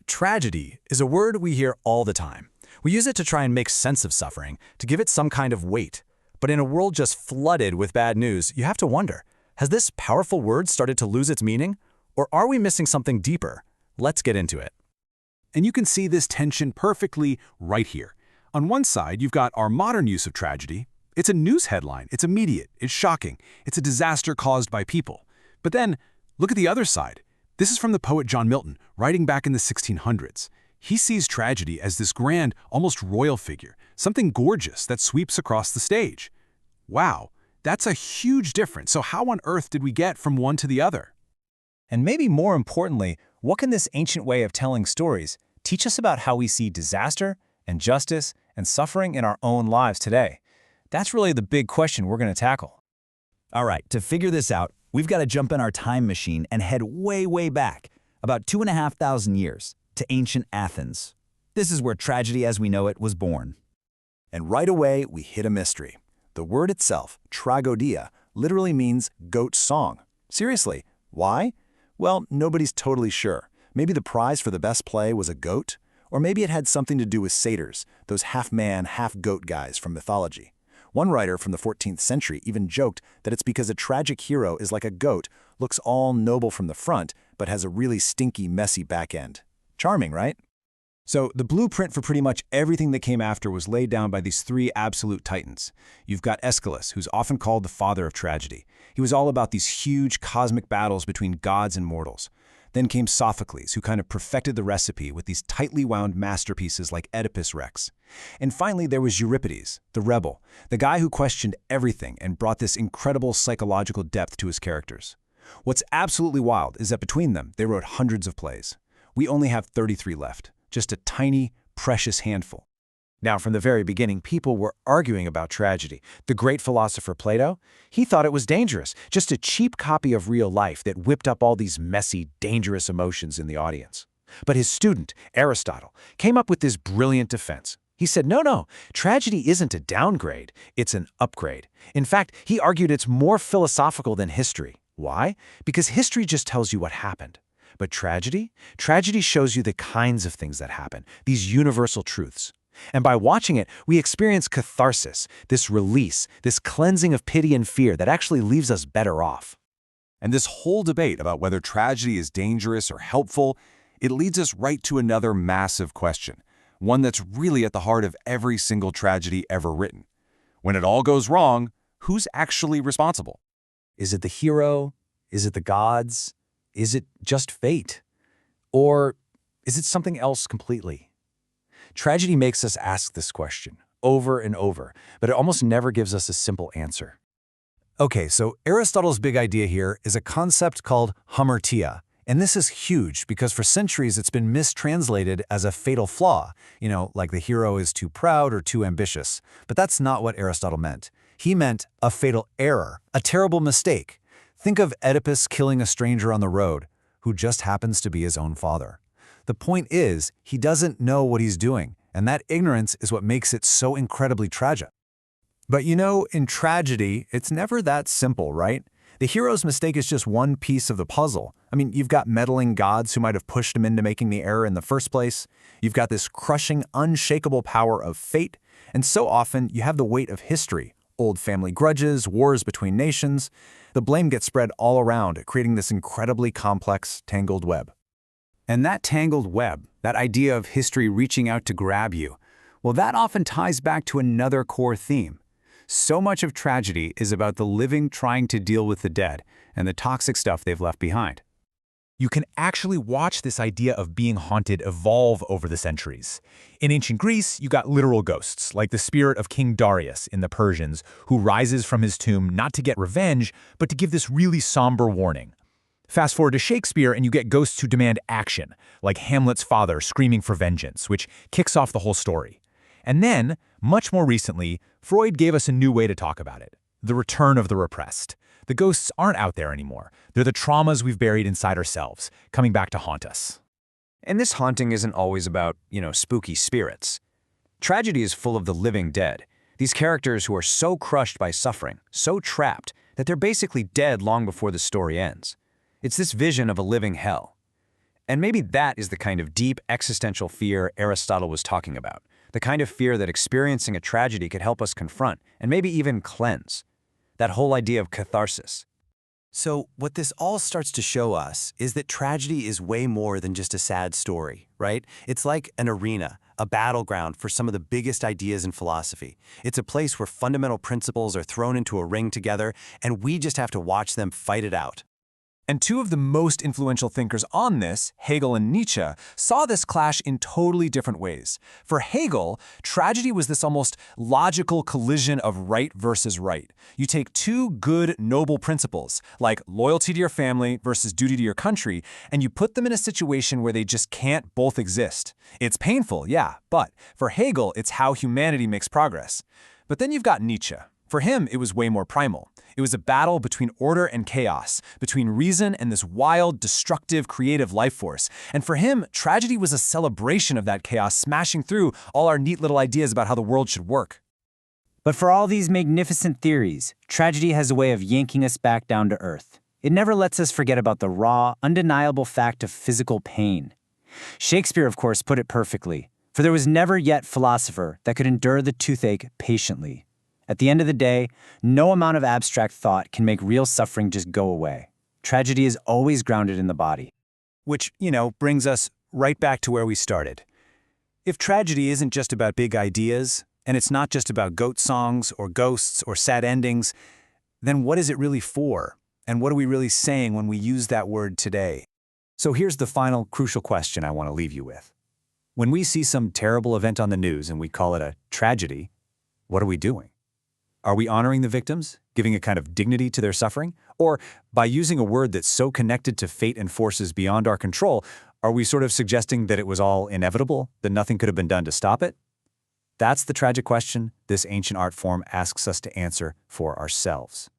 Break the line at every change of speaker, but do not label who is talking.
Tragedy is a word we hear all the time. We use it to try and make sense of suffering, to give it some kind of weight. But in a world just flooded with bad news, you have to wonder, has this powerful word started to lose its meaning? Or are we missing something deeper? Let's get into it.
And you can see this tension perfectly right here. On one side, you've got our modern use of tragedy. It's a news headline, it's immediate, it's shocking, it's a disaster caused by people. But then, look at the other side. This is from the poet John Milton, writing back in the 1600s. He sees tragedy as this grand, almost royal figure, something gorgeous that sweeps across the stage. Wow, that's a huge difference. So how on earth did we get from one to the other?
And maybe more importantly, what can this ancient way of telling stories teach us about how we see disaster and justice and suffering in our own lives today? That's really the big question we're going to tackle.
All right, to figure this out, we've got to jump in our time machine and head way, way back, about 2,500 years, to ancient Athens. This is where tragedy as we know it was born.
And right away, we hit a mystery. The word itself, tragodia, literally means goat song. Seriously, why? Well, nobody's totally sure. Maybe the prize for the best play was a goat, or maybe it had something to do with satyrs, those half-man, half-goat guys from mythology. One writer from the 14th century even joked that it's because a tragic hero is like a goat, looks all noble from the front, but has a really stinky, messy back end. Charming, right?
So the blueprint for pretty much everything that came after was laid down by these three absolute titans. You've got Aeschylus, who's often called the father of tragedy. He was all about these huge cosmic battles between gods and mortals. Then came Sophocles, who kind of perfected the recipe with these tightly wound masterpieces like Oedipus Rex. And finally, there was Euripides, the rebel, the guy who questioned everything and brought this incredible psychological depth to his characters. What's absolutely wild is that between them, they wrote hundreds of plays. We only have 33 left, just a tiny, precious handful.
Now, from the very beginning, people were arguing about tragedy. The great philosopher Plato, he thought it was dangerous, just a cheap copy of real life that whipped up all these messy, dangerous emotions in the audience. But his student, Aristotle, came up with this brilliant defense. He said, no, tragedy isn't a downgrade, it's an upgrade. In fact, he argued it's more philosophical than history. Why? Because history just tells you what happened. But tragedy shows you the kinds of things that happen, these universal truths. And by watching it, we experience catharsis, this release, this cleansing of pity and fear that actually leaves us better off.
And this whole debate about whether tragedy is dangerous or helpful, it leads us right to another massive question, one that's really at the heart of every single tragedy ever written. When it all goes wrong, who's actually responsible?
Is it the hero? Is it the gods? Is it just fate? Or is it something else completely? Tragedy makes us ask this question over and over, but it almost never gives us a simple answer.
Okay, so Aristotle's big idea here is a concept called hamartia. And this is huge because for centuries it's been mistranslated as a fatal flaw, like the hero is too proud or too ambitious. But that's not what Aristotle meant. He meant a fatal error, a terrible mistake. Think of Oedipus killing a stranger on the road, who just happens to be his own father. The point is, he doesn't know what he's doing, and that ignorance is what makes it so incredibly tragic. But in tragedy, it's never that simple, right? The hero's mistake is just one piece of the puzzle. You've got meddling gods who might have pushed him into making the error in the first place. You've got this crushing, unshakable power of fate. And so often, you have the weight of history, old family grudges, wars between nations. The blame gets spread all around, creating this incredibly complex, tangled web.
And that tangled web, that idea of history reaching out to grab you, well, that often ties back to another core theme. So much of tragedy is about the living trying to deal with the dead and the toxic stuff they've left behind.
You can actually watch this idea of being haunted evolve over the centuries. In ancient Greece, you got literal ghosts, like the spirit of King Darius in the Persians, who rises from his tomb not to get revenge, but to give this really somber warning. Fast forward to Shakespeare and you get ghosts who demand action, like Hamlet's father screaming for vengeance, which kicks off the whole story. And then, much more recently, Freud gave us a new way to talk about it, the return of the repressed. The ghosts aren't out there anymore. They're the traumas we've buried inside ourselves, coming back to haunt us.
And this haunting isn't always about, spooky spirits. Tragedy is full of the living dead, these characters who are so crushed by suffering, so trapped, that they're basically dead long before the story ends. It's this vision of a living hell.
And maybe that is the kind of deep existential fear Aristotle was talking about, the kind of fear that experiencing a tragedy could help us confront and maybe even cleanse. That whole idea of catharsis.
So what this all starts to show us is that tragedy is way more than just a sad story, right? It's like an arena, a battleground for some of the biggest ideas in philosophy. It's a place where fundamental principles are thrown into a ring together, and we just have to watch them fight it out.
And two of the most influential thinkers on this, Hegel and Nietzsche, saw this clash in totally different ways. For Hegel, tragedy was this almost logical collision of right versus right. You take two good, noble principles, like loyalty to your family versus duty to your country, and you put them in a situation where they just can't both exist. It's painful, yeah, but for Hegel, it's how humanity makes progress. But then you've got Nietzsche. For him, it was way more primal. It was a battle between order and chaos, between reason and this wild, destructive, creative life force. And for him, tragedy was a celebration of that chaos, smashing through all our neat little ideas about how the world should work.
But for all these magnificent theories, tragedy has a way of yanking us back down to earth. It never lets us forget about the raw, undeniable fact of physical pain. Shakespeare, of course, put it perfectly, for there was never yet philosopher that could endure the toothache patiently. At the end of the day, no amount of abstract thought can make real suffering just go away. Tragedy is always grounded in the body.
Which, brings us right back to where we started. If tragedy isn't just about big ideas, and it's not just about goat songs or ghosts or sad endings, then what is it really for? And what are we really saying when we use that word today? So here's the final crucial question I want to leave you with. When we see some terrible event on the news and we call it a tragedy, what are we doing? Are we honoring the victims, giving a kind of dignity to their suffering? Or, by using a word that's so connected to fate and forces beyond our control, are we sort of suggesting that it was all inevitable, that nothing could have been done to stop it? That's the tragic question this ancient art form asks us to answer for ourselves.